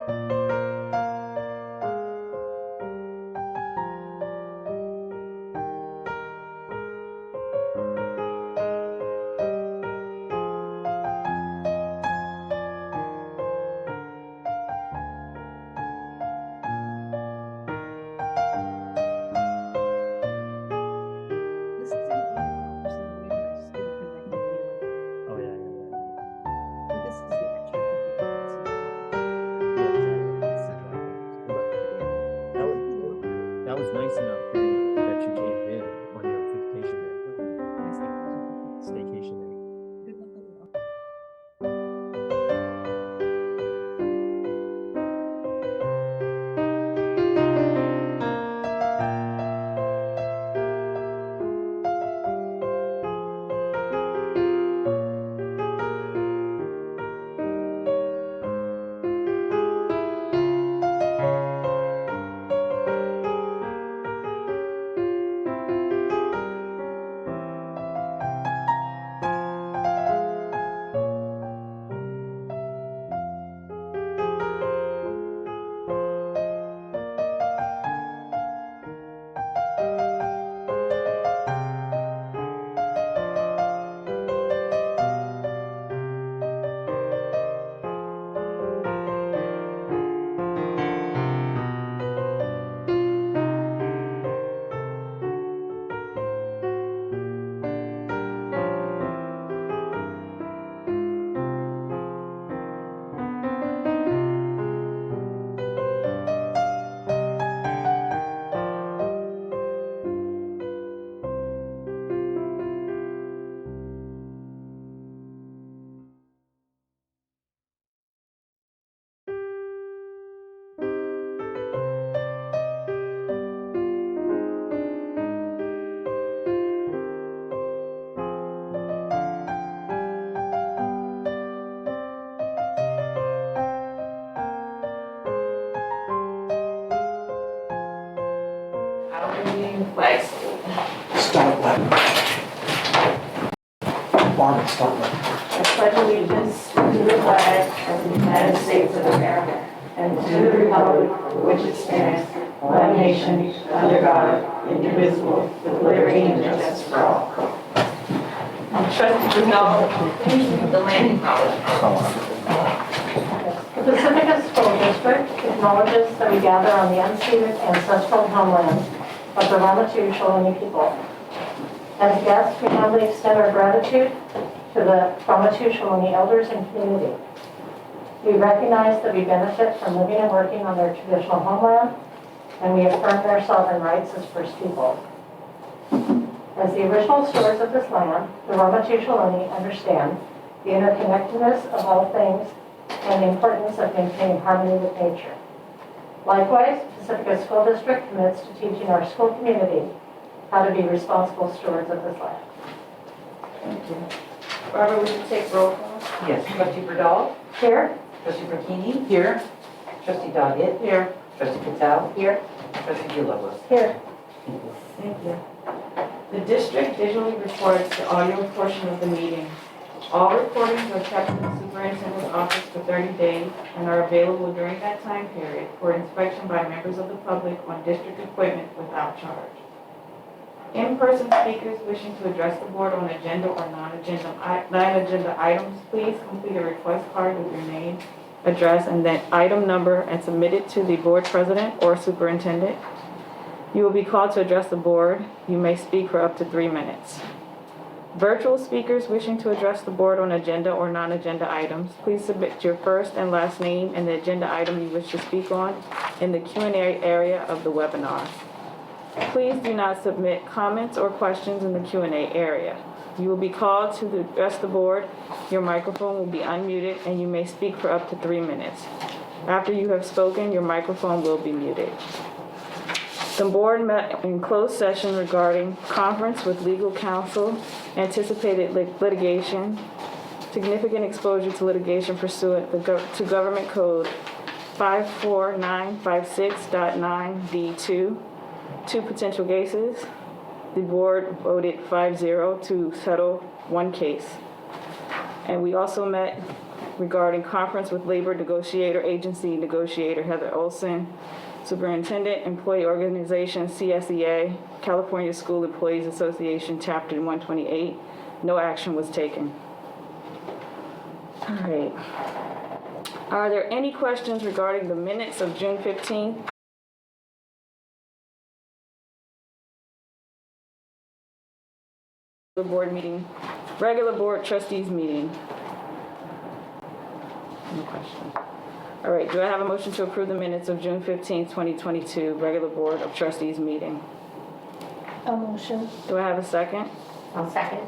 Oh yeah, yeah, yeah. But this is the extra computer. Yeah, exactly. But that was nice enough that you came in on your vacation day, staycation day. Good luck on the Flags. Start letter. Barbara, start letter. I pledge allegiance to the flag of the United States of America and to the republic for which it stands, one nation, under God, indivisible, with liberty and justice for all. Trustee Brunel, the landing knowledge. The Pacifica School District acknowledges that we gather on the unceded ancestral homeland of the Ramaytush Ohlone people. As guests, we humbly extend our gratitude to the Ramaytush Ohlone elders and community. We recognize that we benefit from living and working on their traditional homeland, and we affirm their sovereign rights as First People. As the original stewards of this land, the Ramaytush Ohlone understand the interconnectedness of all things and the importance of maintaining harmony with nature. Likewise, Pacifica School District commits to teaching our school community how to be responsible stewards of this land. Thank you. Barbara, would you take roll call? Yes, trustee Burdall, Here? trustee Burkini. Here. Trustee Doggett. Here. Trustee Patel. Here. Trustee Villalobos. Here. Thank you. The district visually records the audio portion of the meeting. All recordings are kept in the superintendent's office for 30 days and are available during that time period for inspection by members of the public on district equipment without charge. In-person speakers wishing to address the board on agenda or non-agenda items, please complete a request card with your name, address, and then item number and submit it to the board president or superintendent. You will be called to address the board. You may speak for up to 3 minutes. Virtual speakers wishing to address the board on agenda or non-agenda items, please submit your first and last name and the agenda item you wish to speak on in the Q&A area of the webinar. Please do not submit comments or questions in the Q&A area. You will be called to address the board. Your microphone will be unmuted and you may speak for up to 3 minutes. After you have spoken, your microphone will be muted. The board met in closed session regarding conference with legal counsel, anticipated litigation, significant exposure to litigation pursuant to Government Code 54956.9D2, 2 potential cases. The board voted 5-0 to settle 1 case. And we also met regarding conference with labor negotiator agency negotiator Heather Olson, Superintendent, Employee Organization, CSEA, California School Employees Association, Chapter 128. No action was taken. All right. Are there any questions regarding the minutes of June 15th? The board meeting, regular board trustees meeting. No questions. All right, do I have a motion to approve the minutes of June 15th, 2022, regular board of trustees meeting? A motion. Do I have a second? I'll second.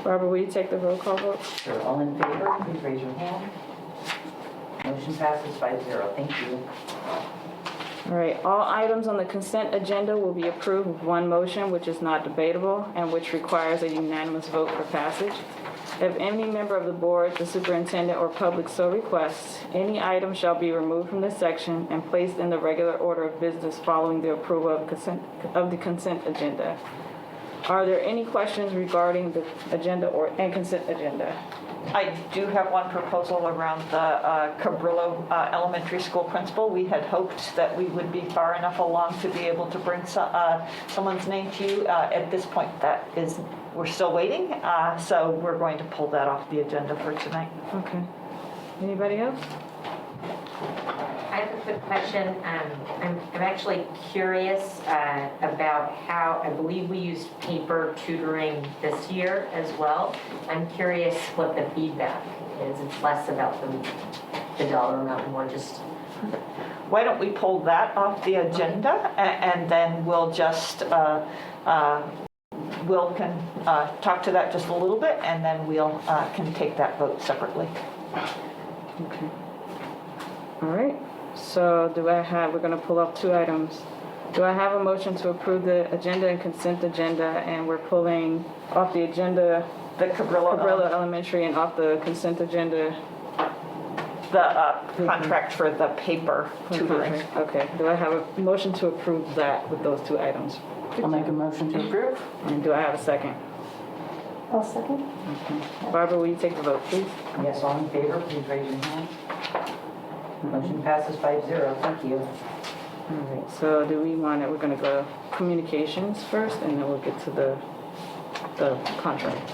Barbara, will you take the roll call vote? Sure, all in favor, please raise your hand. Motion passes 5-0. Thank you. All right, all items on the consent agenda will be approved with one motion, which is not debatable and which requires a unanimous vote for passage. If any member of the board, the superintendent, or public so requests, any item shall be removed from this section and placed in the regular order of business following the approval of the consent agenda. Are there any questions regarding the agenda and consent agenda? I do have one proposal around the Cabrillo Elementary School principal. We had hoped that we would be far enough along to be able to bring someone's name to you. At this point, we're still waiting, so we're going to pull that off the agenda for tonight. Okay. Anybody else? I have a quick question. I'm actually curious about how, I believe we used paper tutoring this year as well. I'm curious what the feedback is. It's less about the dollar amount, more just... Why don't we pull that off the agenda, and then we'll just, Will can talk to that just a little bit, and then we'll can take that vote separately. Okay. All right. So we're going to pull up two items. Do I have a motion to approve the agenda and consent agenda, and we're pulling off the agenda The Cabrillo Elementary and off the consent agenda the contract for the paper tutoring. Okay. Do I have a motion to approve that with those two items? I'll make a motion to approve. And do I have a second? I'll second. Okay. Barbara, will you take the vote, please? Yes, all in favor, please raise your hand. Motion passes 5-0. Thank you. All right. So do we want it? We're going to go communications first, and then we'll get to the contract.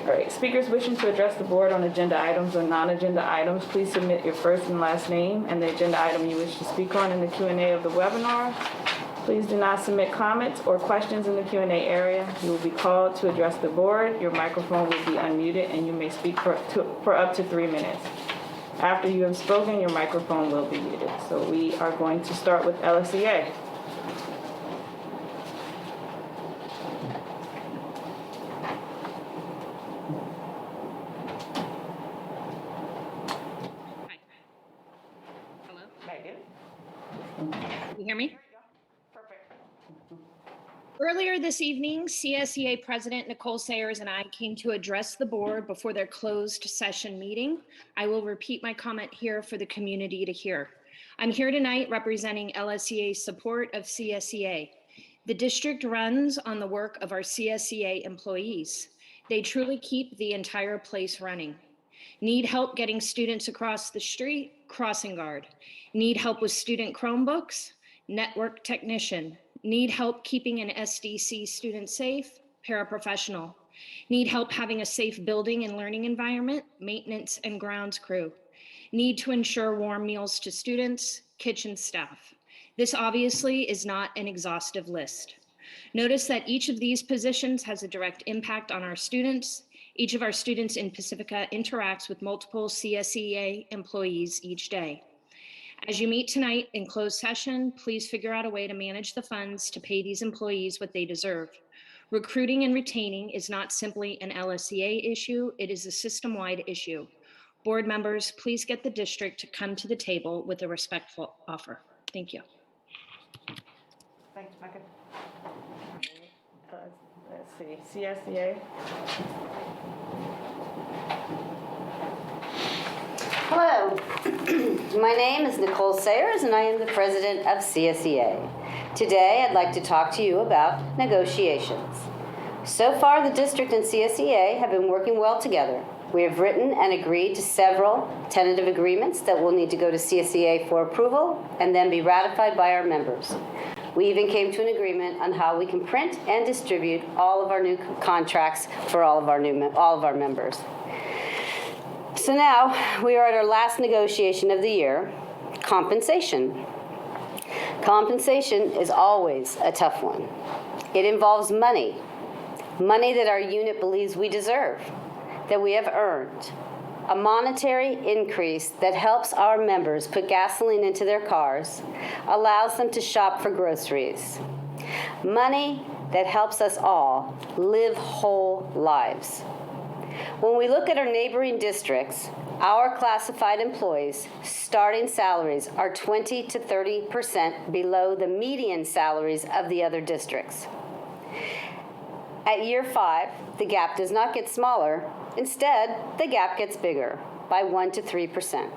All right. Speakers wishing to address the board on agenda items or non-agenda items, please submit your first and last name and the agenda item you wish to speak on in the Q&A of the webinar. Please do not submit comments or questions in the Q&A area. You will be called to address the board. Your microphone will be unmuted, and you may speak for up to 3 minutes. After you have spoken, your microphone will be muted. So we are going to start with LSEA. Hello? Megan? Can you hear me? Earlier this evening, CSEA President Nicole Sayers and I came to address the board before their closed session meeting. I will repeat my comment here for the community to hear. I'm here tonight representing LSEA's support of CSEA. The district runs on the work of our CSEA employees. They truly keep the entire place running. Need help getting students across the street? Crossing guard. Need help with student Chromebooks? Network technician. Need help keeping an SDC student safe? Paraprofessional. Need help having a safe building and learning environment? Maintenance and grounds crew. Need to ensure warm meals to students? Kitchen staff. This obviously is not an exhaustive list. Notice that each of these positions has a direct impact on our students. Each of our students in Pacifica interacts with multiple CSEA employees each day. As you meet tonight in closed session, please figure out a way to manage the funds to pay these employees what they deserve. Recruiting and retaining is not simply an LSEA issue, it is a system-wide issue. Board members, please get the district to come to the table with a respectful offer. Thank you. Thanks, Megan. Let's see, CSEA. Hello, my name is Nicole Sayers and I am the president of CSEA. Today I'd like to talk to you about negotiations. So far the district and CSEA have been working well together. We have written and agreed to several tentative agreements that will need to go to CSEA for approval and then be ratified by our members. We even came to an agreement on how we can print and distribute all of our new contracts for all of our members. So now we are at our last negotiation of the year, compensation. Compensation is always a tough one. It involves money that our unit believes we deserve, that we have earned, a monetary increase that helps our members put gasoline into their cars, allows them to shop for groceries, money that helps us all live whole lives. When we look at our neighboring districts, our classified employees' starting salaries are 20 to 30% below the median salaries of the other districts. At year 5, the gap does not get smaller. Instead, the gap gets bigger by 1 to 3%.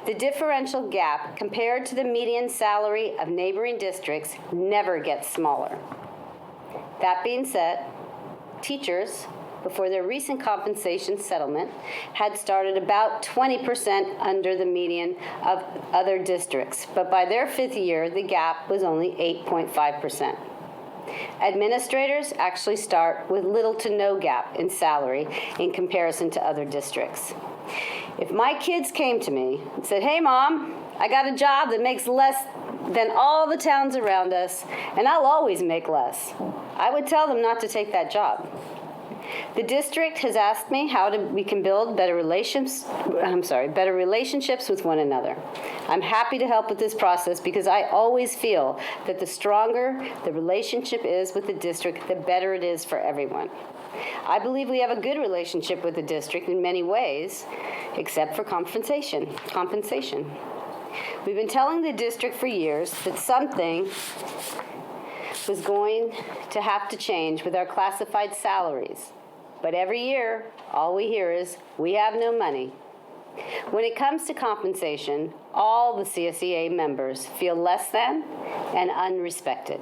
The differential gap compared to the median salary of neighboring districts never gets smaller. That being said, teachers, before their recent compensation settlement, had started about 20% under the median of other districts, but by their 5th year, the gap was only 8.5%. Administrators actually start with little to no gap in salary in comparison to other districts. If my kids came to me and said, "Hey, Mom, I got a job that makes less than all the towns around us, and I'll always make less," I would tell them not to take that job. The district has asked me how we can build better relationships with one another. I'm happy to help with this process because I always feel that the stronger the relationship is with the district, the better it is for everyone. I believe we have a good relationship with the district in many ways, except for compensation. We've been telling the district for years that something was going to have to change with our classified salaries. But every year, all we hear is, "We have no money." When it comes to compensation, all the CSEA members feel less than and unrespected.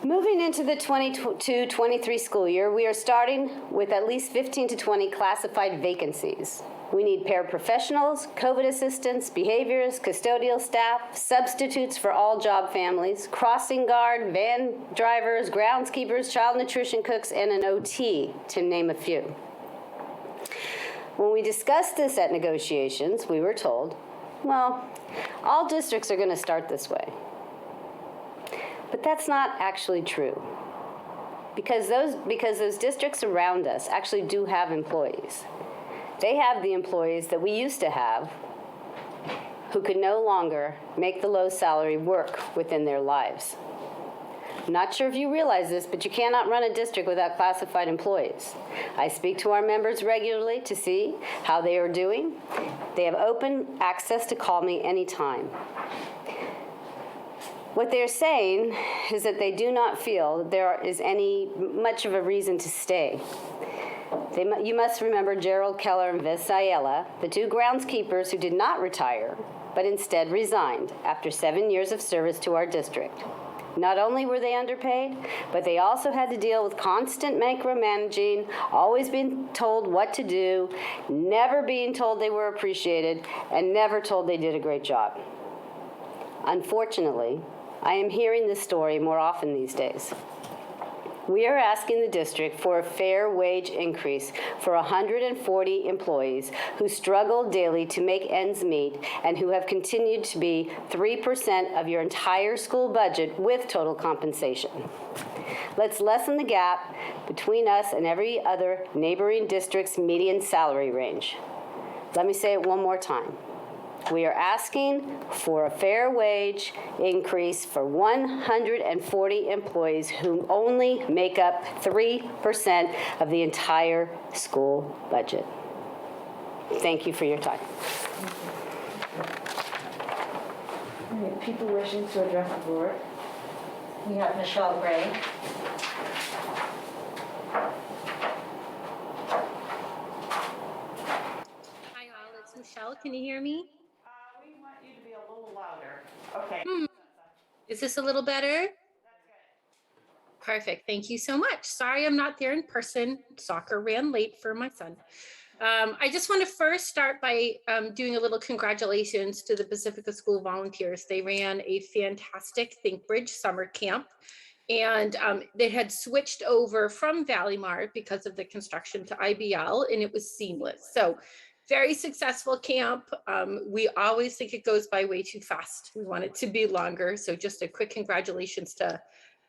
Moving into the 22-23 school year, we are starting with at least 15 to 20 classified vacancies. We need paraprofessionals, COVID assistants, behaviors, custodial staff, substitutes for all job families, crossing guard, van drivers, groundskeepers, child nutrition cooks, and an OT, to name a few. When we discussed this at negotiations, we were told, well, all districts are going to start this way. But that's not actually true. Because those districts around us actually do have employees. They have the employees that we used to have who could no longer make the low salary work within their lives. I'm not sure if you realize this, but you cannot run a district without classified employees. I speak to our members regularly to see how they are doing. They have open access to call me anytime. What they're saying is that they do not feel that there is much of a reason to stay. You must remember Gerald Keller and Vis Ayala, the 2 groundskeepers who did not retire, but instead resigned after 7 years of service to our district. Not only were they underpaid, but they also had to deal with constant micromanaging, always being told what to do, never being told they were appreciated, and never told they did a great job. Unfortunately, I am hearing this story more often these days. We are asking the district for a fair wage increase for 140 employees who struggle daily to make ends meet and who have continued to be 3% of your entire school budget with total compensation. Let's lessen the gap between us and every other neighboring district's median salary range. Let me say it one more time. We are asking for a fair wage increase for 140 employees who only make up 3% of the entire school budget. Thank you for your time. All right, people wishing to address the board. We have Michelle Gray. Hi all, it's Michelle. Can you hear me? We want you to be a little louder. Okay. Is this a little better? Perfect. Thank you so much. Sorry I'm not there in person. Soccer ran late for my son. I just want to first start by doing a little congratulations to the Pacifica School volunteers. They ran a fantastic ThinkBridge summer camp, and they had switched over from Valley Mart because of the construction to IBL, and it was seamless. So very successful camp. We always think it goes by way too fast. We want it to be longer. So just a quick congratulations to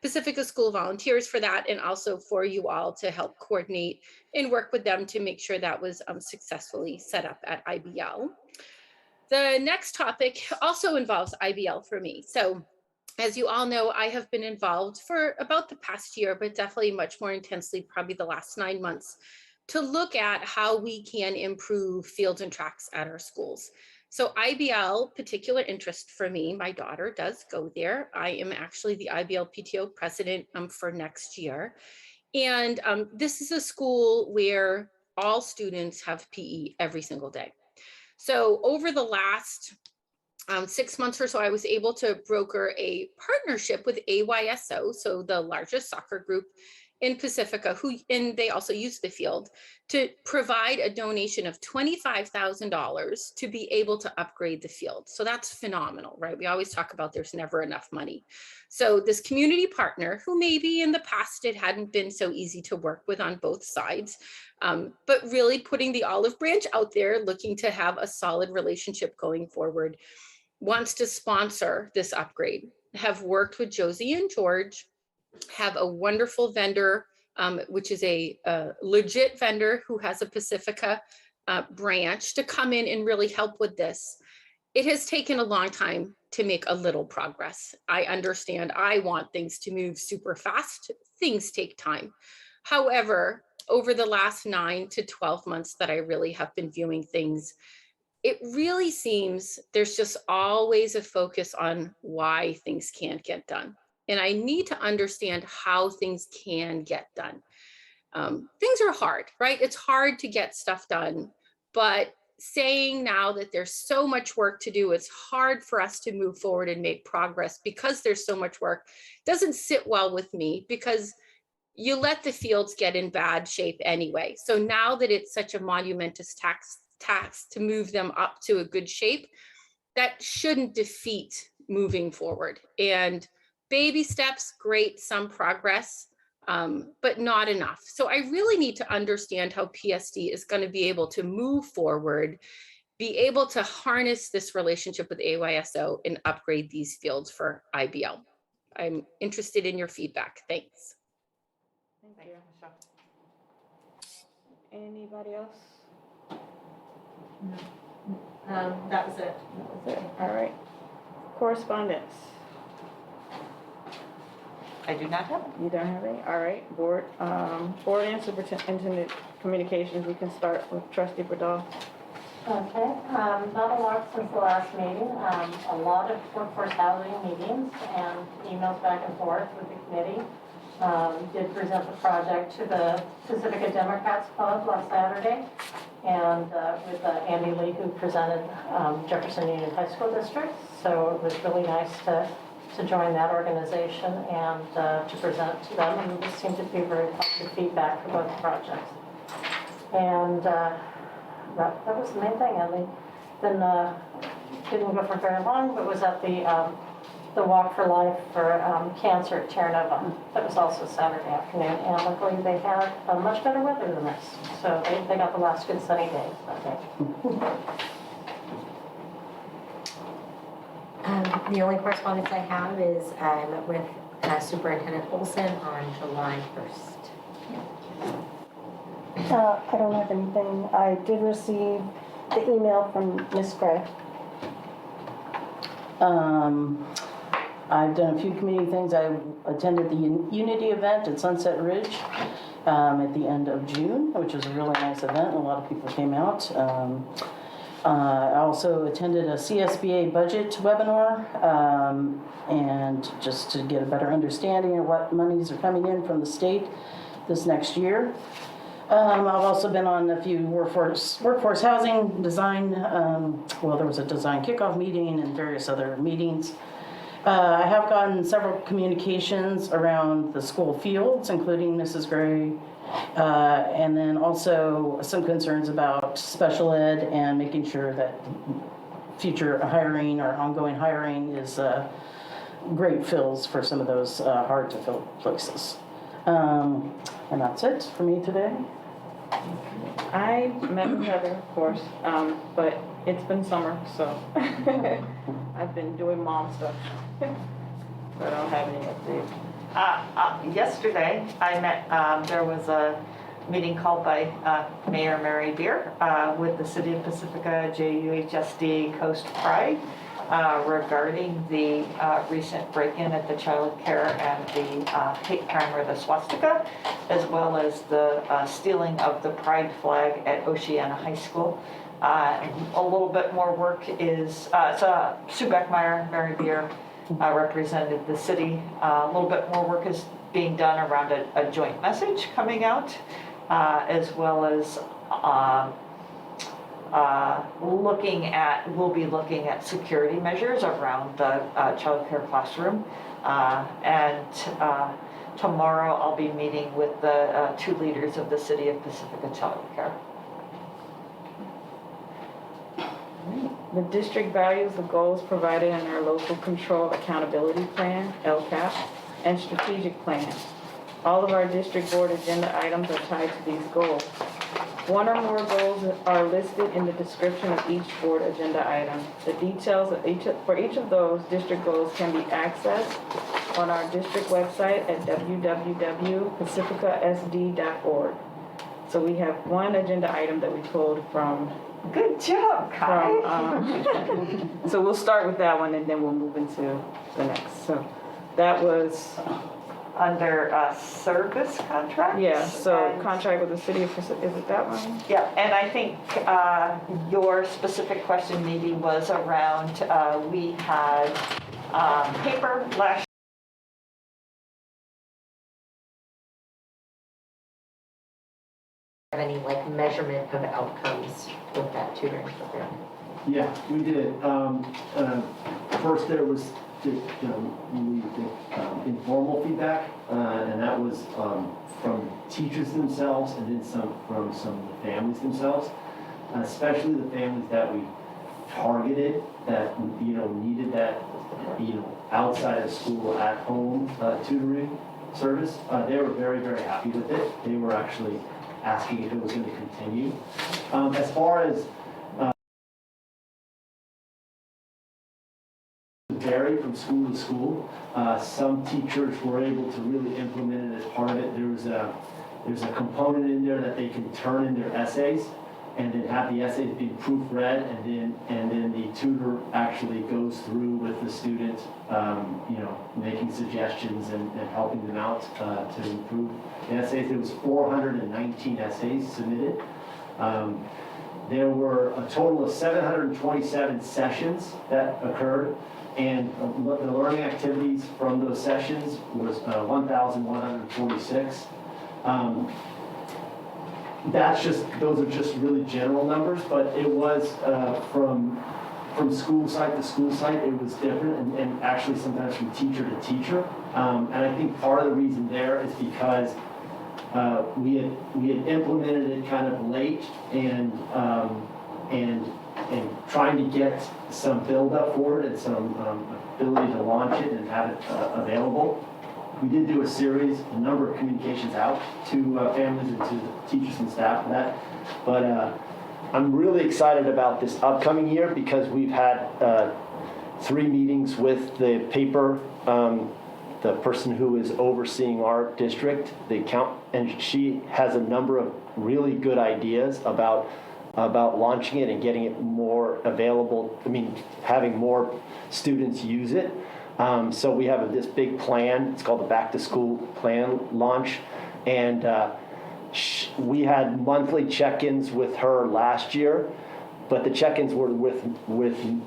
Pacifica School volunteers for that, and also for you all to help coordinate and work with them to make sure that was successfully set up at IBL. The next topic also involves IBL for me. So as you all know, I have been involved for about the past year, but definitely much more intensely, probably the last 9 months, to look at how we can improve fields and tracks at our schools. So IBL, particular interest for me, my daughter does go there. I am actually the IBL PTO president for next year. And this is a school where all students have PE every single day. So over the last 6 months or so, I was able to broker a partnership with AYSO, so the largest soccer group in Pacifica, and they also use the field, to provide a donation of $25,000 to be able to upgrade the field. So that's phenomenal, right? We always talk about there's never enough money. So this community partner, who maybe in the past it hadn't been so easy to work with on both sides, but really putting the olive branch out there, looking to have a solid relationship going forward, wants to sponsor this upgrade, have worked with Josie and George, have a wonderful vendor, which is a legit vendor who has a Pacifica branch, to come in and really help with this. It has taken a long time to make a little progress. I understand. I want things to move super fast. Things take time. However, over the last 9 to 12 months that I really have been viewing things, it really seems there's just always a focus on why things can't get done. And I need to understand how things can get done. Things are hard, right? It's hard to get stuff done, but saying now that there's so much work to do, it's hard for us to move forward and make progress because there's so much work, doesn't sit well with me, because you let the fields get in bad shape anyway. So now that it's such a monumentous task to move them up to a good shape, that shouldn't defeat moving forward. And baby steps, great, some progress, but not enough. So I really need to understand how PSD is going to be able to move forward, be able to harness this relationship with AYSO and upgrade these fields for IBL. I'm interested in your feedback. Thanks. Thank you, Michelle. Anybody else? That was it. That was it. All right. Correspondence. I do not have it. You don't have any? All right. Board and superintendent communications. We can start with Trustee Bradall. Okay, not a lot since the last meeting. A lot of workforce housing meetings and emails back and forth with the committee. Did present the project to the Pacifica Democrats Club last Saturday, and with Andy Lee, who presented Jefferson Union High School District. So it was really nice to join that organization and to present to them, and it seemed to be very positive feedback for both projects. And that was the main thing. And then didn't go for very long, but was at the Walk for Life for Cancer at Terra Nova. That was also Saturday afternoon, and luckily they had much better weather than this, so they got the last good sunny days that day. The only correspondence I have is I met with Superintendent Olson on July 1st. I don't have anything. I did receive the email from Ms. Gray. I've done a few community things. I attended the Unity event at Sunset Ridge at the end of June, which was a really nice event. A lot of people came out. I also attended a CSBA budget webinar, and just to get a better understanding of what monies are coming in from the state this next year. I've also been on a few workforce housing design, there was a design kickoff meeting and various other meetings. I have gotten several communications around the school fields, including Mrs. Gray, and then also some concerns about special ed and making sure that future hiring or ongoing hiring is great fills for some of those hard to fill places. And that's it for me today. I met with Heather, of course, but it's been summer, so I've been doing mom stuff. So I don't have any updates. Yesterday, I met, there was a meeting called by Mayor Mary Beer with the City of Pacifica, JUHSD Coast Pride regarding the recent break-in at the child care and the hate crime or the swastika, as well as the stealing of the pride flag at Oceana High School. A little bit more work is, Sue Beckmeyer, Mary Beer, represented the city. A little bit more work is being done around a joint message coming out, as well as we'll be looking at security measures around the child care classroom. And tomorrow I'll be meeting with the two leaders of the City of Pacifica Child Care. The district values the goals provided in our local control accountability plan, LCAP, and strategic plan. All of our district board agenda items are tied to these goals. One or more goals are listed in the description of each board agenda item. The details of for each of those district goals can be accessed on our district website at www.pacificasd.org. So we have one agenda item that we pulled from. Good job, Kai. So we'll start with that one and then we'll move into the next. So that was under service contracts? Yeah, so contract with the city of Pacifica, is it that one? Yeah, and I think your specific question maybe was around, we had paper last Have any like measurement of outcomes with that tutoring program? Yeah, we did. First there was informal feedback, and that was from teachers themselves and then from some of the families themselves, especially the families that we targeted that needed that outside of school at home tutoring service. They were very, very happy with it. They were actually asking if it was going to continue. As far as vary from school to school. Some teachers were able to really implement it as part of it. There's a component in there that they can turn in their essays and then have the essays being proofread, and then the tutor actually goes through with the student, making suggestions and helping them out to improve the essays. There was 419 essays submitted. There were a total of 727 sessions that occurred, and the learning activities from those sessions was 1,146. Those are just really general numbers, but it was from school site to school site, it was different, and actually sometimes from teacher to teacher. And I think part of the reason there is because we had implemented it kind of late and trying to get some build up for it and some ability to launch it and have it available. We did do a number of communications out to families and to teachers and staff for that. But I'm really excited about this upcoming year because we've had 3 meetings with the paper, the person who is overseeing our district, and she has a number of really good ideas about launching it and getting it more available. Having more students use it. So we have this big plan. It's called the Back to School Plan launch, and we had monthly check-ins with her last year, but the check-ins were with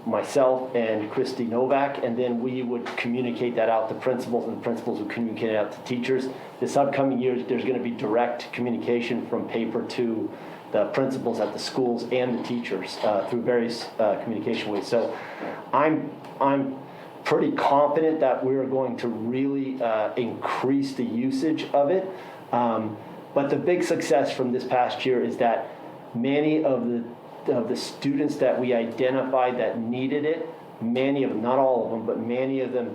myself and Christy Novak, and then we would communicate that out to principals, and the principals would communicate it out to teachers. This upcoming year, there's going to be direct communication from paper to the principals at the schools and the teachers through various communication ways. So I'm pretty confident that we're going to really increase the usage of it. But the big success from this past year is that many of the students that we identified that needed it, many of them, not all of them, but many of them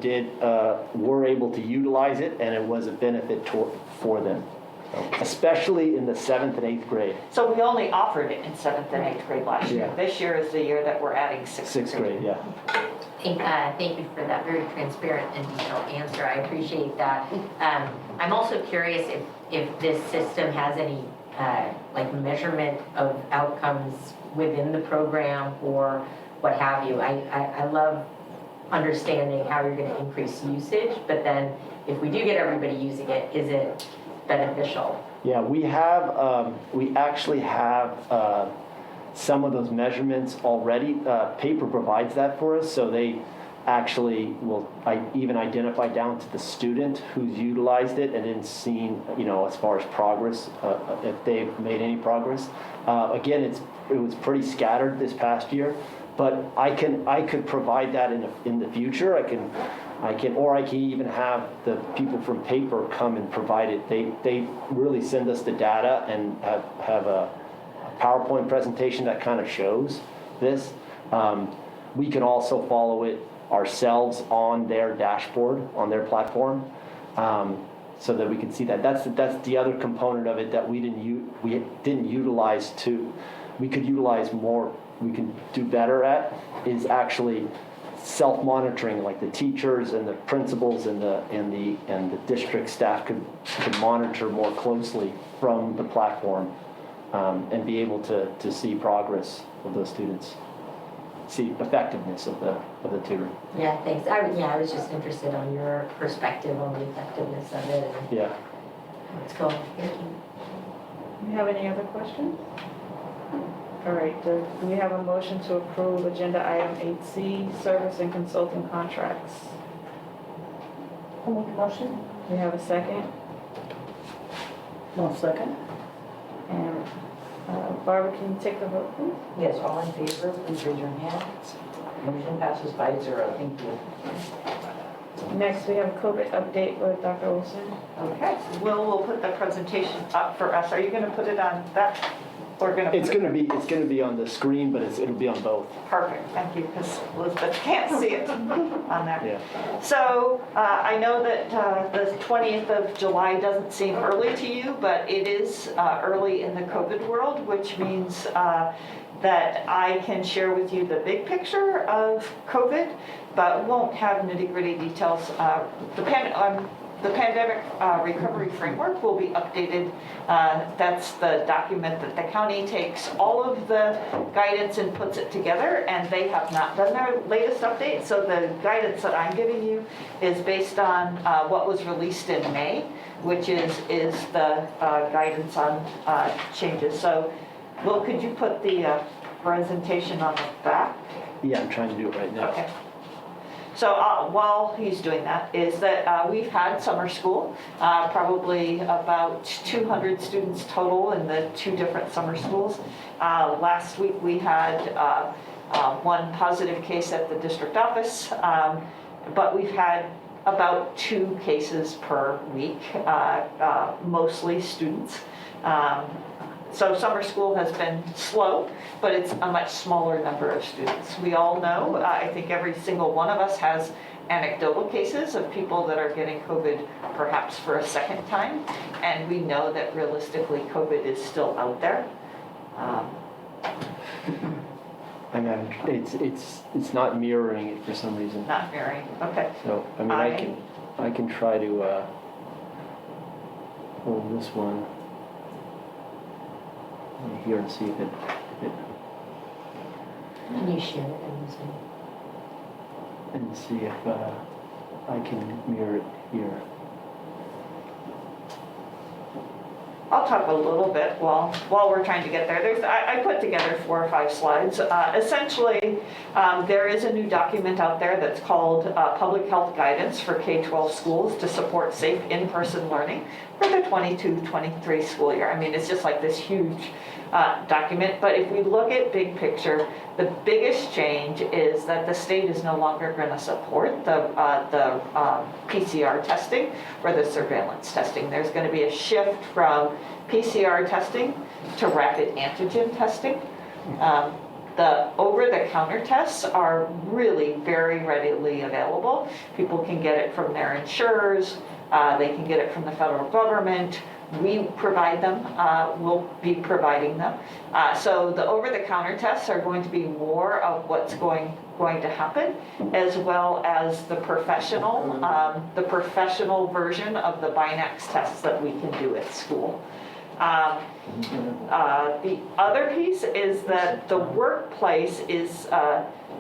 were able to utilize it, and it was a benefit for them, especially in the 7th and 8th grade. So we only offered it in 7th and 8th grade last year. Yeah. This year is the year that we're adding 6th grade, yeah. Thank you for that very transparent and detailed answer. I appreciate that. I'm also curious if this system has any like measurement of outcomes within the program or what have you. I love understanding how you're going to increase usage, but then if we do get everybody using it, is it beneficial? Yeah, we actually have some of those measurements already. Paper provides that for us, so they actually will even identify down to the student who's utilized it and then seen, as far as progress, if they've made any progress. Again, it was pretty scattered this past year, but I could provide that in the future. I can even have the people from Paper come and provide it. They really send us the data and have a PowerPoint presentation that kind of shows this. We can also follow it ourselves on their dashboard, on their platform, so that we can see that. That's the other component of it that we didn't utilize we could utilize more, we can do better at, is actually self-monitoring, like the teachers and the principals and the district staff could monitor more closely from the platform, and be able to see progress of those students, see effectiveness of the tutoring. Yeah, thanks. I was just interested on your perspective on the effectiveness of it. And Yeah. Let's go. Thank you. Do you have any other questions? All right, do we have a motion to approve agenda item 8C, service and consulting contracts? I'll make a motion. Do we have a second? One second. And Barbara, can you take the vote, please? Yes, all in favor, please raise your hand. Motion passes 5-0. Thank you. Next, we have a COVID update with Dr. Olson. Okay, we'll put the presentation up for us. Are you going to put it on that? Or going to? It's gonna be on the screen, but it'll be on both. Perfect, thank you, because Elizabeth can't see it on there. Yeah. So I know that the 20th of July doesn't seem early to you, but it is early in the COVID world, which means that I can share with you the big picture of COVID, but won't have nitty-gritty details. The pandemic recovery framework will be updated. That's the document that the county takes all of the guidance and puts it together, and they have not done their latest update. So the guidance that I'm giving you is based on what was released in May, which is the guidance on changes. So, Will, could you put the presentation on the back? Yeah, I'm trying to do it right now. Okay. So while he's doing that, is that we've had summer school, probably about 200 students total in the 2 different summer schools. Last week we had 1 positive case at the district office, but we've had about 2 cases per week, mostly students. So summer school has been slow, but it's a much smaller number of students. We all know, I think every single one of us has anecdotal cases of people that are getting COVID perhaps for a second time, and we know that realistically COVID is still out there. I'm having, it's not mirroring it for some reason. Not mirroring, okay. So, I mean, I can try to hold this one here and see if it Can you share it? and see if I can mirror it here. I'll talk a little bit while we're trying to get there. I put together 4 or 5 slides. Essentially, there is a new document out there that's called Public Health Guidance for K-12 Schools to support safe in-person learning for the 22-23 school year. I mean, it's just like this huge document. But if we look at big picture, the biggest change is that the state is no longer going to support the PCR testing or the surveillance testing. There's going to be a shift from PCR testing to rapid antigen testing. The over-the-counter tests are really very readily available. People can get it from their insurers. They can get it from the federal government. We provide them, we'll be providing them. So the over-the-counter tests are going to be more of what's going to happen, as well as the professional version of the Binax tests that we can do at school. The other piece is that the workplace is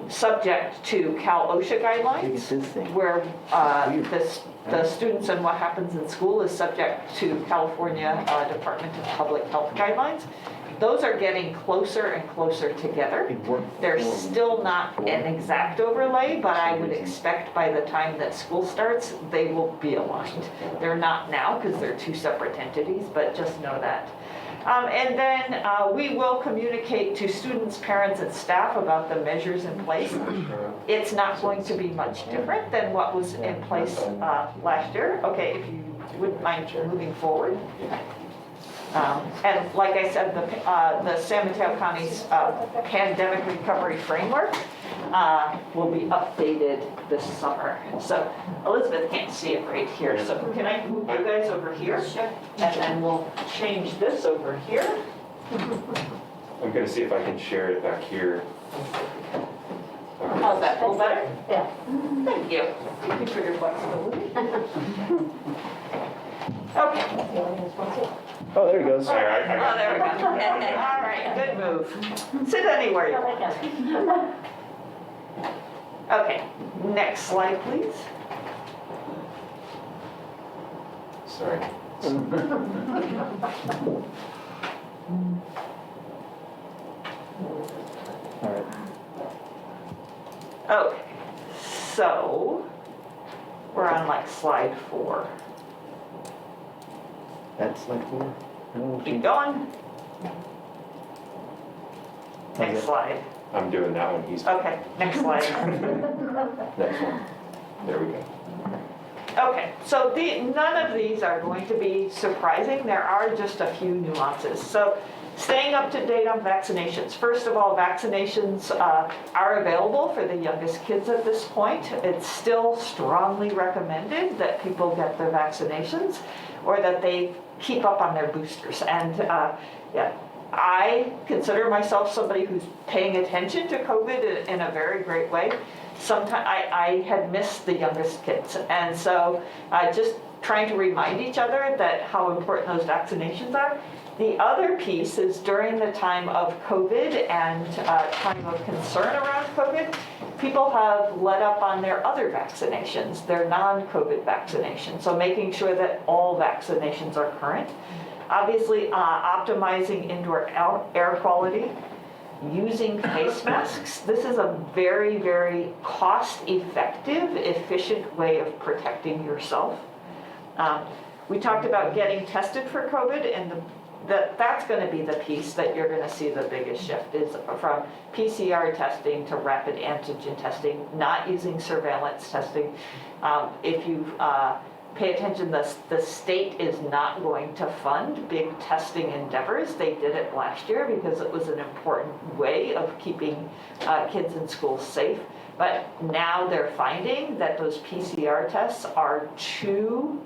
subject to Cal OSHA guidelines, where the students and what happens in school is subject to California Department of Public Health guidelines. Those are getting closer and closer together. They're still not an exact overlay, but I would expect by the time that school starts, they will be aligned. They're not now because they're two separate entities, but just know that. And then we will communicate to students, parents, and staff about the measures in place. It's not going to be much different than what was in place last year. Okay, if you wouldn't mind moving forward. And like I said, the San Mateo County's pandemic recovery framework will be updated this summer. So Elizabeth can't see it right here. So can I move you guys over here? Sure. And then we'll change this over here. I'm going to see if I can share it back here. How's that? Feel better? Yeah. Thank you. Thank you for your flexibility. Okay. Oh, there he goes. Sorry, I Oh, there we go. All right, good move. Sit anywhere you want. Okay, next slide, please. Sorry. All right. Okay, so we're on like slide 4. That's like 4. Keep going. Next slide. I'm doing that one. He's Okay, next slide. next one. There we go. Okay, so none of these are going to be surprising. There are just a few nuances. So staying up to date on vaccinations. First of all, vaccinations are available for the youngest kids at this point. It's still strongly recommended that people get their vaccinations or that they keep up on their boosters. And yeah, I consider myself somebody who's paying attention to COVID in a very great way. Sometimes I had missed the youngest kids. And so just trying to remind each other that how important those vaccinations are. The other piece is during the time of COVID and time of concern around COVID, people have let up on their other vaccinations, their non-COVID vaccinations. So making sure that all vaccinations are current. Obviously, optimizing indoor air quality, using face masks. This is a very, very cost-effective, efficient way of protecting yourself. We talked about getting tested for COVID, and that's going to be the piece that you're going to see the biggest shift is from PCR testing to rapid antigen testing, not using surveillance testing. If you pay attention, the state is not going to fund big testing endeavors. They did it last year because it was an important way of keeping kids in school safe. But now they're finding that those PCR tests are too,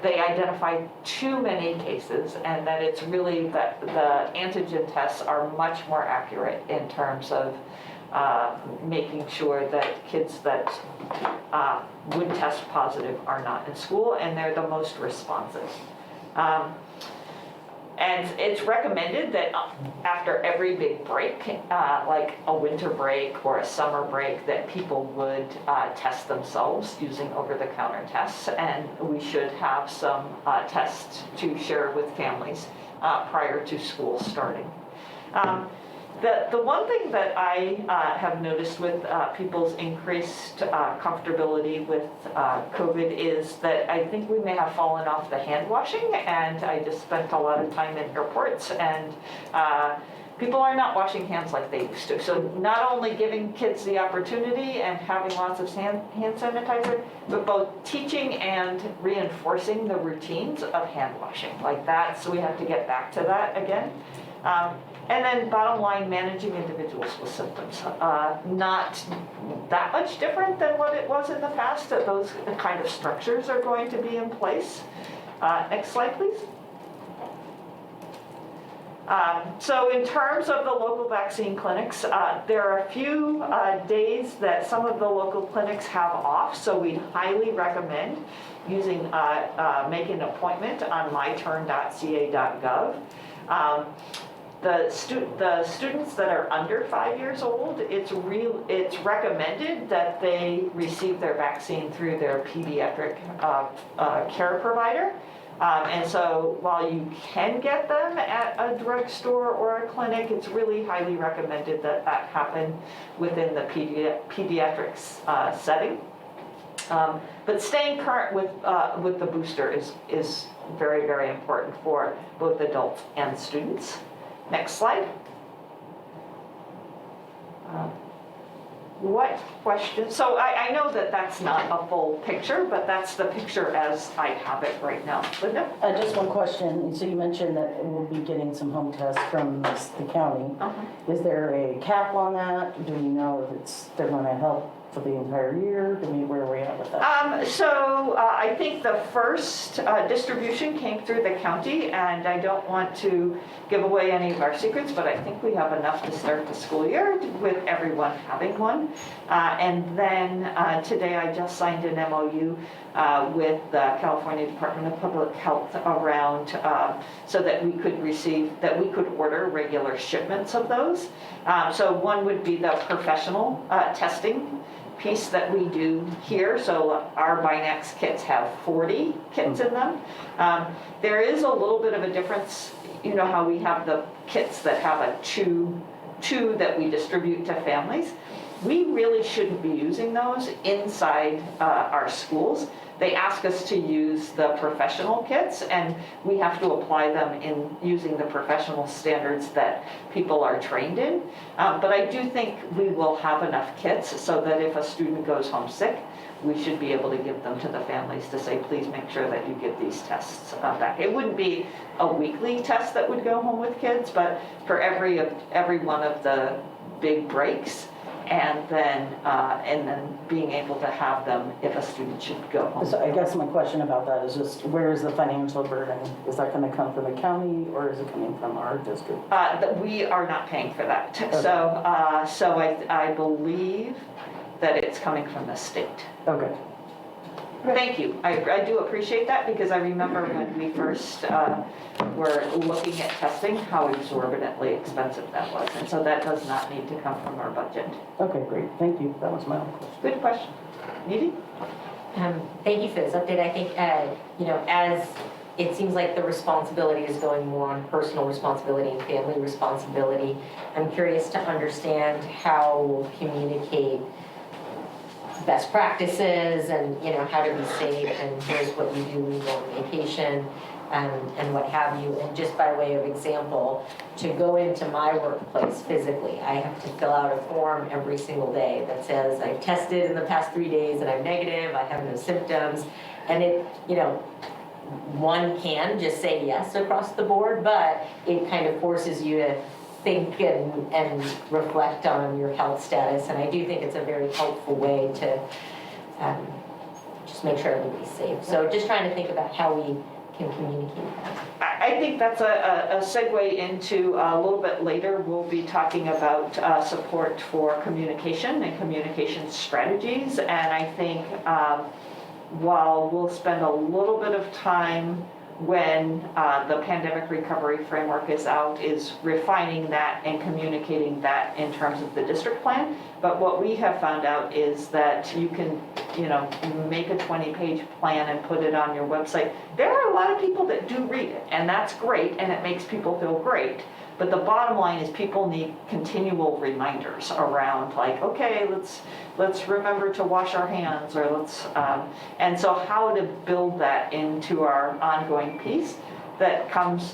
they identify too many cases, and that it's really that the antigen tests are much more accurate in terms of making sure that kids that would test positive are not in school, and they're the most responsive. And it's recommended that after every big break, like a winter break or a summer break, that people would test themselves using over-the-counter tests, and we should have some tests to share with families prior to school starting. The one thing that I have noticed with people's increased comfortability with COVID is that I think we may have fallen off the hand washing, and I just spent a lot of time in airports, and people are not washing hands like they used to. So not only giving kids the opportunity and having lots of hand sanitizer, but both teaching and reinforcing the routines of hand washing. Like that, so we have to get back to that again. And then bottom line, managing individuals with symptoms. Not that much different than what it was in the past, that those kind of structures are going to be in place. Next slide, please. So in terms of the local vaccine clinics, there are a few days that some of the local clinics have off, so we highly recommend using, making an appointment on myturn.ca.gov. The students that are under 5 years old, it's recommended that they receive their vaccine through their pediatric care provider. And so while you can get them at a drugstore or a clinic, it's really highly recommended that that happen within the pediatrics setting. But staying current with the booster is very, very important for both adults and students. Next slide. What questions? So I know that that's not a full picture, but that's the picture as I have it right now. Linda? Just one question. So you mentioned that we'll be getting some home tests from the county. Is there a cap on that? Do we know if they're going to help for the entire year? Where are we at with that? So I think the first distribution came through the county, and I don't want to give away any of our secrets, but I think we have enough to start the school year with everyone having one. And then today I just signed an MOU with the California Department of Public Health around so that we could order regular shipments of those. So one would be the professional testing piece that we do here. So our Binax kits have 40 kits in them. There is a little bit of a difference, you know how we have the kits that have a two that we distribute to families. We really shouldn't be using those inside our schools. They ask us to use the professional kits, and we have to apply them in using the professional standards that people are trained in. But I do think we will have enough kits so that if a student goes home sick, we should be able to give them to the families to say, please make sure that you get these tests back. It wouldn't be a weekly test that would go home with kids, but for every one of the big breaks, and then being able to have them if a student should go home. So I guess my question about that is just, where is the financial burden? Is that going to come from the county, or is it coming from our district? We are not paying for that. Okay. So I believe that it's coming from the state. Okay. Thank you. I do appreciate that, because I remember when we first were looking at testing, how exorbitantly expensive that was. And so that does not need to come from our budget. Okay, great. Thank you. That was my only question. Good question. Needy? Thank you for this update. I think, as it seems like the responsibility is going more on personal responsibility and family responsibility, I'm curious to understand how we'll communicate best practices and how to be safe, and here's what you do when you go on vacation, and what have you. And just by way of example, to go into my workplace physically, I have to fill out a form every single day that says I've tested in the past 3 days and I'm negative, I have no symptoms. And it, one can just say yes across the board, but it kind of forces you to think and reflect on your health status. And I do think it's a very helpful way to just make sure everybody's safe. So just trying to think about how we can communicate that. I think that's a segue into a little bit later. We'll be talking about support for communication and communication strategies. And I think while we'll spend a little bit of time when the pandemic recovery framework is out, is refining that and communicating that in terms of the district plan. But what we have found out is that you can, make a 20-page plan and put it on your website. There are a lot of people that do read it, and that's great, and it makes people feel great. But the bottom line is people need continual reminders around like, okay, let's remember to wash our hands, or and so how to build that into our ongoing piece that comes,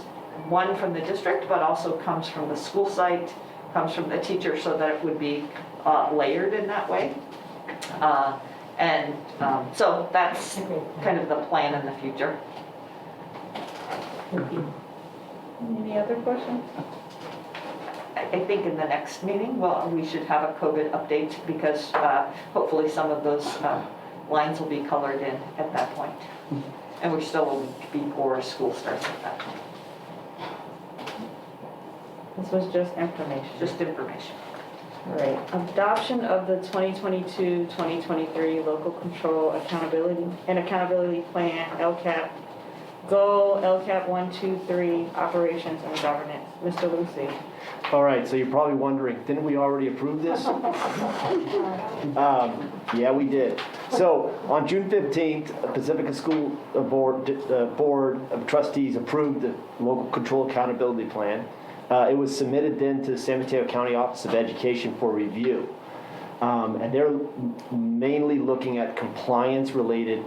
one, from the district, but also comes from the school site, comes from the teacher, so that it would be layered in that way. So that's kind of the plan in the future. Any other questions? I think in the next meeting, well, we should have a COVID update, because hopefully some of those lines will be colored in at that point. And we're still a week before school starts at that point. This was just information. Just information. All right. Adoption of the 2022-2023 Local Control Accountability Plan, LCAP. Goal, LCAP 1, 2, 3, Operations and Governance. Mr. Lucy. All right, so you're probably wondering, didn't we already approve this? Yeah, we did. So on June 15th, Pacifica School Board of Trustees approved the Local Control Accountability Plan. It was submitted then to the San Mateo County Office of Education for review. And they're mainly looking at compliance-related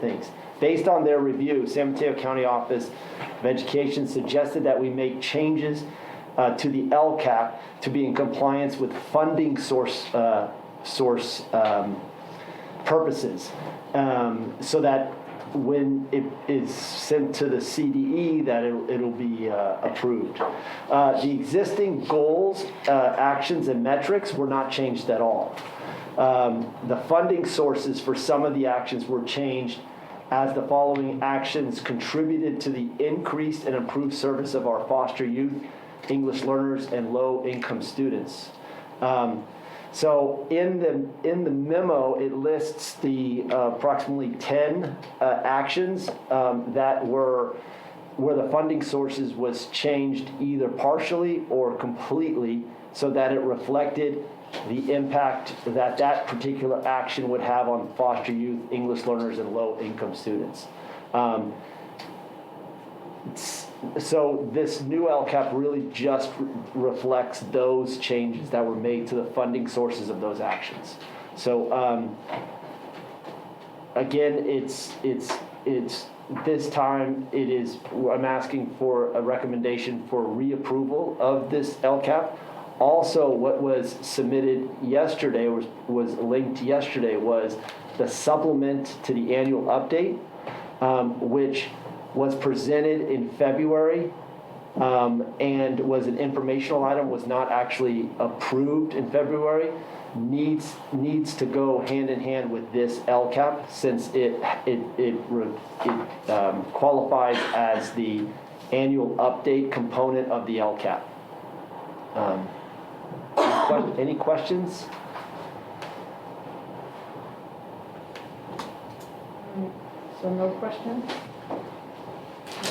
things. Based on their review, San Mateo County Office of Education suggested that we make changes to the LCAP to be in compliance with funding source purposes, so that when it is sent to the CDE, that it'll be approved. The existing goals, actions, and metrics were not changed at all. The funding sources for some of the actions were changed, as the following actions contributed to the increased and improved service of our foster youth, English learners, and low-income students. So in the memo, it lists the approximately 10 actions that were where the funding sources was changed either partially or completely, so that it reflected the impact that particular action would have on foster youth, English learners, and low-income students. So this new LCAP really just reflects those changes that were made to the funding sources of those actions. So again, it's this time I'm asking for a recommendation for reapproval of this LCAP. Also, what was submitted yesterday, was linked yesterday, was the supplement to the annual update, which was presented in February and was an informational item, was not actually approved in February, needs to go hand in hand with this LCAP, since it qualifies as the annual update component of the LCAP. Any questions? So no questions? All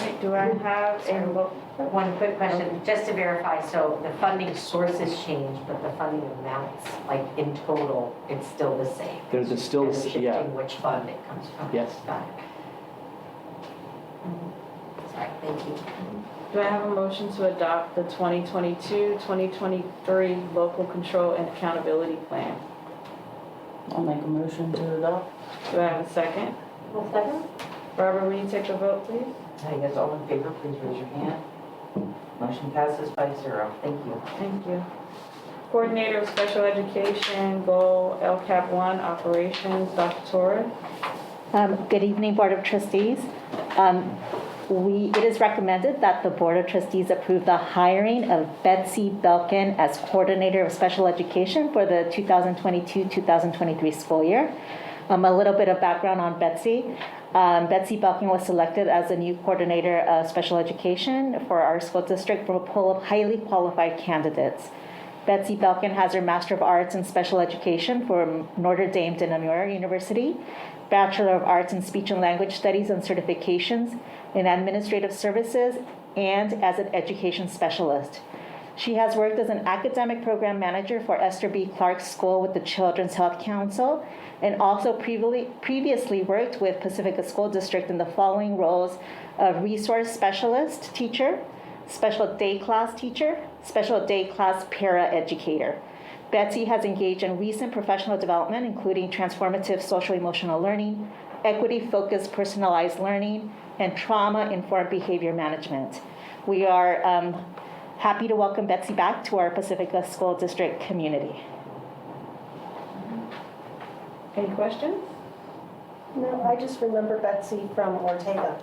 right, do I have a One quick question, just to verify, so the funding sources changed, but the funding amounts, like in total, it's still the same? There's still, It's shifting yeah. which fund it comes from? Yes. Got it. Sorry, thank you. Do I have a motion to adopt the 2022-2023 Local Control and Accountability Plan? I'll make a motion to adopt. Do I have a second? One second. Barbara, will you take the vote, please? You guys all in favor, please raise your hand. Motion passes 5-0. Thank you. Thank you. Coordinator of Special Education, Goal, LCAP 1, Operations, Dr. Torres. Good evening, Board of Trustees. It is recommended that the Board of Trustees approve the hiring of Betsy Belkin as Coordinator of Special Education for the 2022-2023 school year. A little bit of background on Betsy. Betsy Belkin was selected as the new Coordinator of Special Education for our school district from a pool of highly qualified candidates. Betsy Belkin has her Master of Arts in Special Education from Notre Dame de Namur University, Bachelor of Arts in Speech and Language Studies and certifications in Administrative Services, and as an Education Specialist. She has worked as an Academic Program Manager for Esther B. Clark School with the Children's Health Council, and also previously worked with Pacifica School District in the following roles of Resource Specialist, Teacher, special day class teacher, special day class para-educator. Betsy has engaged in recent professional development, including transformative social-emotional learning, equity-focused personalized learning, and trauma-informed behavior management. We are happy to welcome Betsy back to our Pacifica School District community. Any questions? No, I just remember Betsy from Ortega.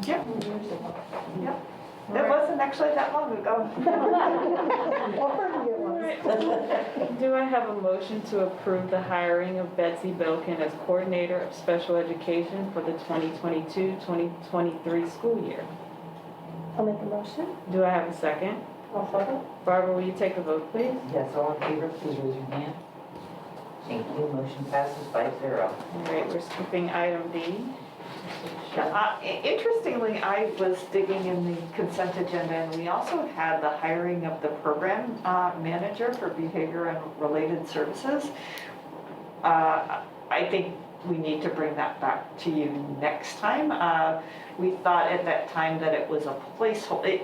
Yep. Yep. It wasn't actually that long ago. Do I have a motion to approve the hiring of Betsy Belkin as Coordinator of Special Education for the 2022-2023 school year? I'll make a motion. Do I have a second? I'll second. Barbara, will you take the vote, please? Yes, all in favor, please raise your hand. Thank you. Motion passes 5-0. All right, we're skipping item D. Interestingly, I was digging in the consent agenda, and we also had the hiring of the program manager for behavior and related services. I think we need to bring that back to you next time. We thought at that time that it was a placeholder.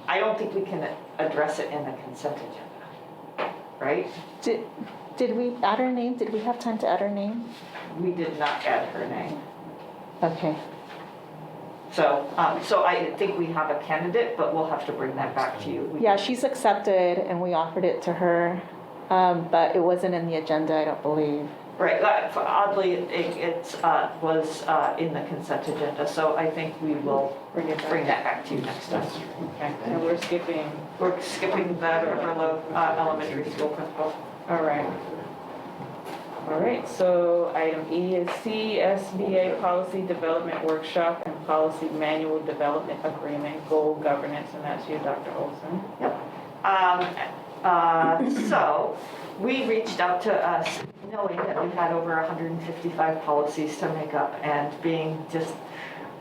I don't think we can address it in the consent agenda, right? Did we add her name? Did we have time to add her name? We did not add her name. Okay. So I think we have a candidate, but we'll have to bring that back to you. Yeah, she's accepted, and we offered it to her, but it wasn't in the agenda, I don't believe. Right, oddly, it was in the consent agenda, so I think we will bring that back to you next time. Okay, and we're skipping that Amarillo Elementary School principal. All right. All right, so item E is CSBA Policy Development Workshop and Policy Manual Development Agreement, Goal Governance, and that's you, Dr. Olson. Yep. So we reached out to us knowing that we had over 155 policies to make up, and being just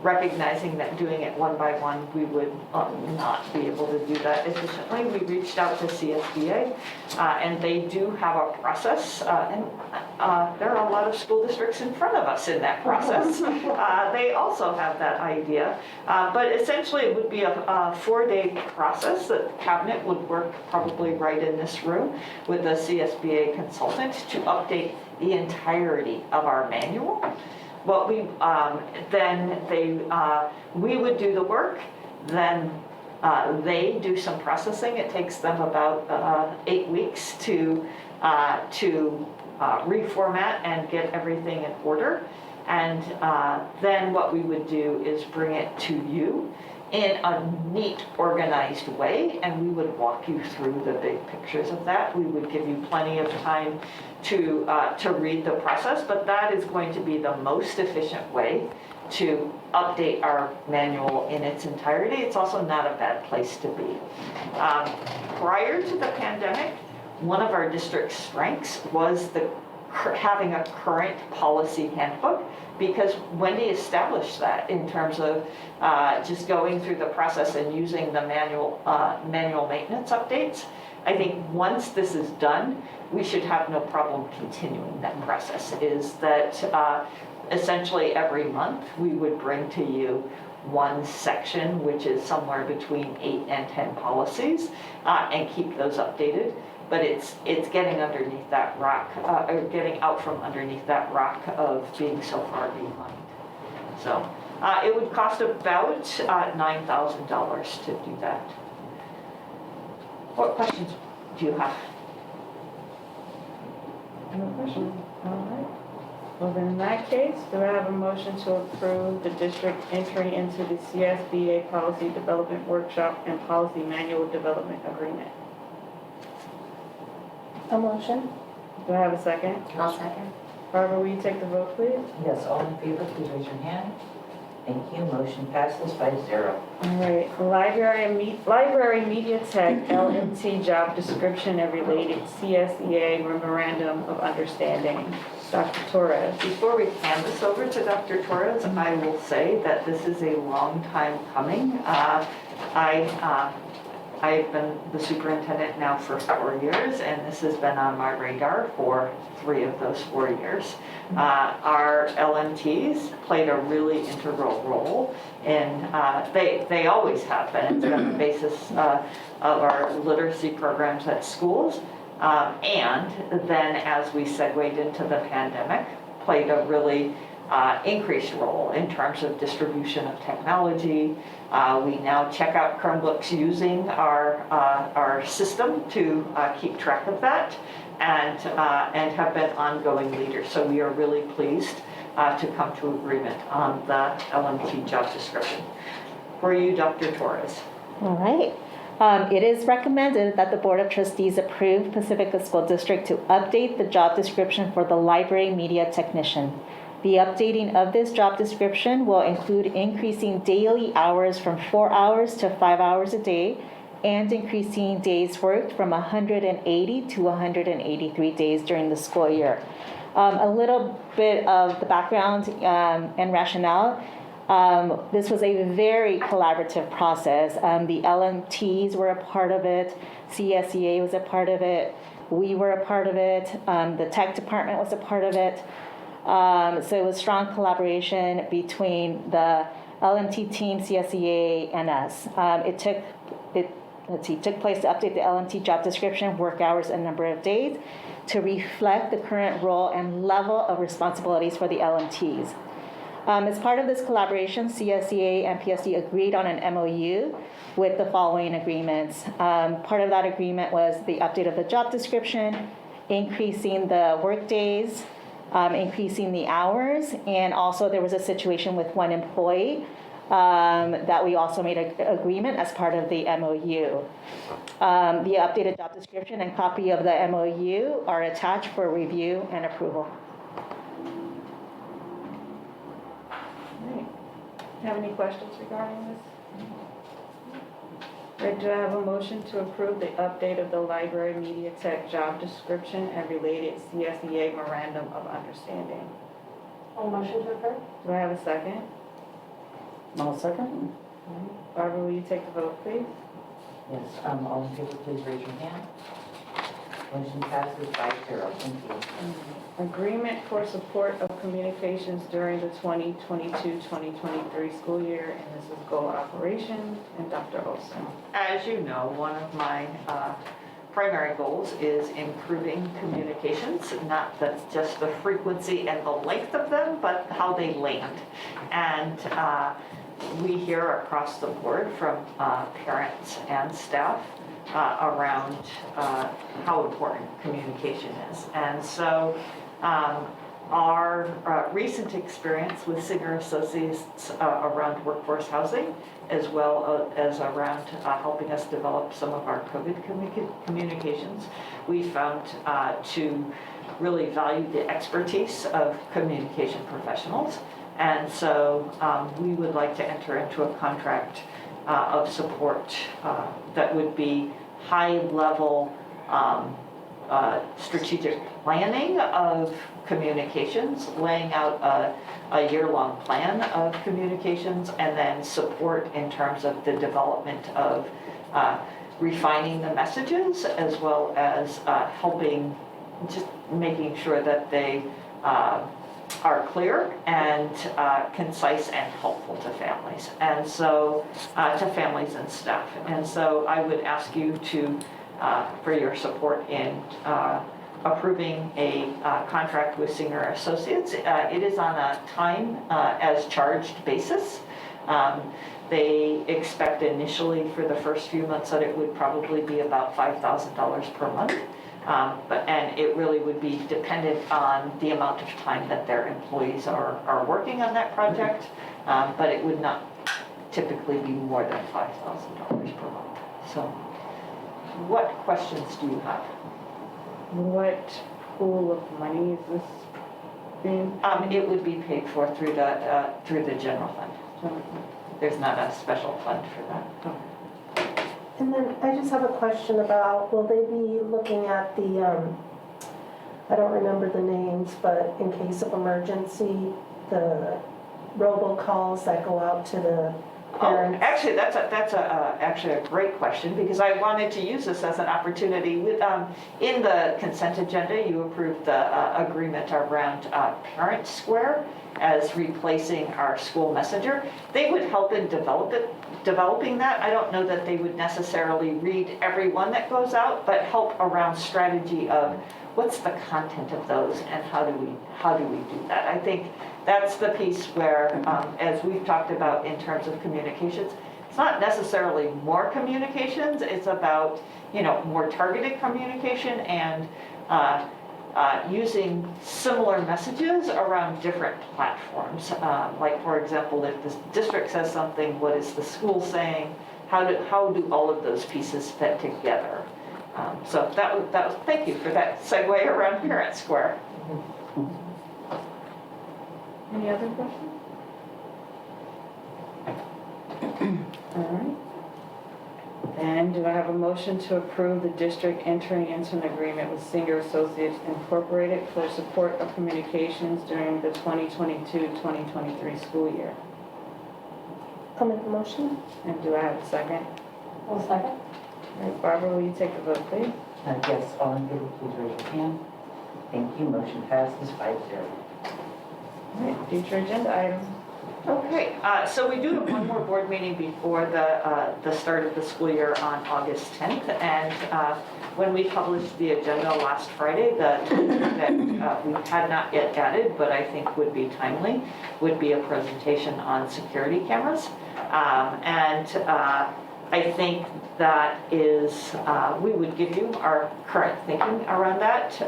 recognizing that doing it one by one, we would not be able to do that efficiently. We reached out to CSBA, and they do have a process, and there are a lot of school districts in front of us in that process. They also have that idea, but essentially it would be a 4-day process that cabinet would work probably right in this room with a CSBA consultant to update the entirety of our manual. What we we would do the work, then they do some processing. It takes them about 8 weeks to reformat and get everything in order. And then what we would do is bring it to you in a neat, organized way, and we would walk you through the big pictures of that. We would give you plenty of time to read the process, but that is going to be the most efficient way to update our manual in its entirety. It's also not a bad place to be. Prior to the pandemic, one of our district's strengths was having a current policy handbook, because Wendy established that in terms of just going through the process and using the manual maintenance updates. I think once this is done, we should have no problem continuing that process. Is that essentially every month we would bring to you one section, which is somewhere between 8 and 10 policies, and keep those updated. But it's getting underneath that rock, or getting out from underneath that rock of being so far behind. So it would cost about $9,000 to do that. What questions do you have? No question? All right. Well, then in that case, do I have a motion to approve the district entry into the CSBA Policy Development Workshop and Policy Manual Development Agreement? A motion. Do I have a second? I'll second. Barbara, will you take the vote, please? Yes, all in favor, please raise your hand. Thank you. Motion passes 5-0. All right, Library Media Tech LMT job description and related CSEA Memorandum of Understanding. Dr. Torres. Before we hand this over to Dr. Torres, I will say that this is a long time coming. I've been the superintendent now for 4 years, and this has been on my radar for 3 of those 4 years. Our LMTs played a really integral role in, they always have been. It's been the basis of our literacy programs at schools. And then as we segued into the pandemic, played a really increased role in terms of distribution of technology. We now check out Chromebooks using our system to keep track of that, and have been ongoing leaders. So we are really pleased to come to agreement on the LMT job description. For you, Dr. Torres. All right. It is recommended that the Board of Trustees approve Pacifica School District to update the job description for the library media technician. The updating of this job description will include increasing daily hours from 4 hours to 5 hours a day, and increasing days worked from 180 to 183 days during the school year. A little bit of the background and rationale. This was a very collaborative process. The LMTs were a part of it. CSEA was a part of it. We were a part of it. The tech department was a part of it. So it was strong collaboration between the LMT team, CSEA, and us. It took place to update the LMT job description, work hours, and number of days to reflect the current role and level of responsibilities for the LMTs. As part of this collaboration, CSEA and PSD agreed on an MOU with the following agreements. Part of that agreement was the update of the job description, increasing the work days, increasing the hours, and also there was a situation with one employee that we also made an agreement as part of the MOU. The updated job description and copy of the MOU are attached for review and approval. Have any questions regarding this? Right, do I have a motion to approve the update of the library media tech job description and related CSEA memorandum of understanding? All motion to approve? Do I have a second? I'll second. Barbara, will you take the vote, please? Yes, all in favor, please raise your hand. Motion passes 5-0. Thank you. Agreement for support of communications during the 2022-2023 school year, and this is Go Operations, and Dr. Olson. As you know, one of my primary goals is improving communications, not just the frequency and the length of them, but how they land. And we hear across the board from parents and staff around how important communication is. And so our recent experience with Singer Associates around workforce housing, as well as around helping us develop some of our COVID communications, we found to really value the expertise of communication professionals. And so we would like to enter into a contract of support that would be high-level strategic planning of communications, laying out a year-long plan of communications, and then support in terms of the development of refining the messages, as well as helping, just making sure that they are clear and concise and helpful to families, and so to families and staff. And so I would ask you to for your support in approving a contract with Singer Associates. It is on a time as charged basis. They expect initially for the first few months that it would probably be about $5,000 per month. And it really would be dependent on the amount of time that their employees are working on that project, but it would not typically be more than $5,000 per month. So, what questions do you have? What pool of money is this being? It would be paid for through the general fund. There's not a special fund for that. And then I just have a question about, will they be looking at the, I don't remember the names, but in case of emergency, the robocalls that go out to the parents? Actually, that's actually a great question, because I wanted to use this as an opportunity. In the consent agenda, you approved the agreement around Parent Square as replacing our school messenger. They would help in developing that. I don't know that they would necessarily read every one that goes out, but help around strategy of what's the content of those and how do we do that. I think that's the piece where, as we've talked about in terms of communications, it's not necessarily more communications, it's about, more targeted communication and using similar messages around different platforms. Like, for example, if the district says something, what is the school saying? How do all of those pieces fit together? So that was, thank you for that segue around Parent Square. Any other questions? All right. And do I have a motion to approve the district entering into an agreement with Singer Associates Incorporated for support of communications during the 2022-2023 school year? I'll make the motion. And do I have a second? I'll second. All right, Barbara, will you take the vote, please? Yes, all in favor, please raise your hand. Thank you, motion passes 5-0. All right, future agenda items. Okay, so we do have one more board meeting before the start of the school year on August 10th. And when we published the agenda last Friday, the topic that we had not yet added, but I think would be timely, would be a presentation on security cameras. I think that is, we would give you our current thinking around that.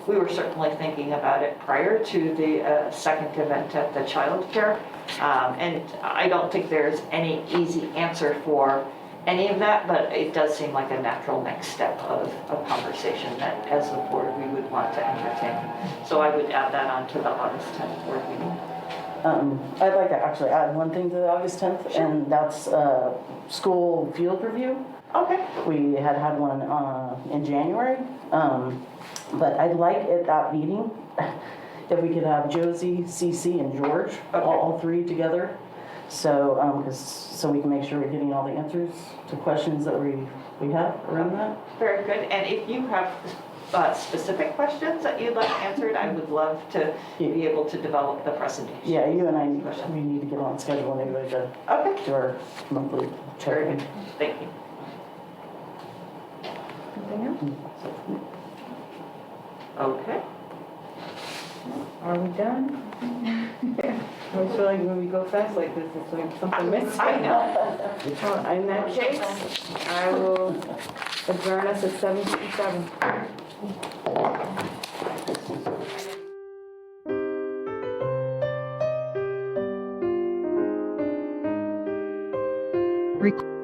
We were certainly thinking about it prior to the second event at the child care. And I don't think there's any easy answer for any of that, but it does seem like a natural next step of a conversation that as the board we would want to entertain. So I would add that on to the August 10th board meeting. I'd like to actually add one thing to the August 10th, and that's school field review. Okay. We had one in January, but I'd like at that meeting if we could have Josie, Cece, and George, all three together, so so we can make sure we're getting all the answers to questions that we have around that. Very good. And if you have specific questions that you'd like answered, I would love to be able to develop the presentation. Yeah, you and I we need to get on schedule anyway to do our monthly check-in. Thank you. Anything else? Okay. Are we done? I always feel like when we go fast like this, it's like something missing. I know. Well, in that case, I will adjourn us at 7:57. Record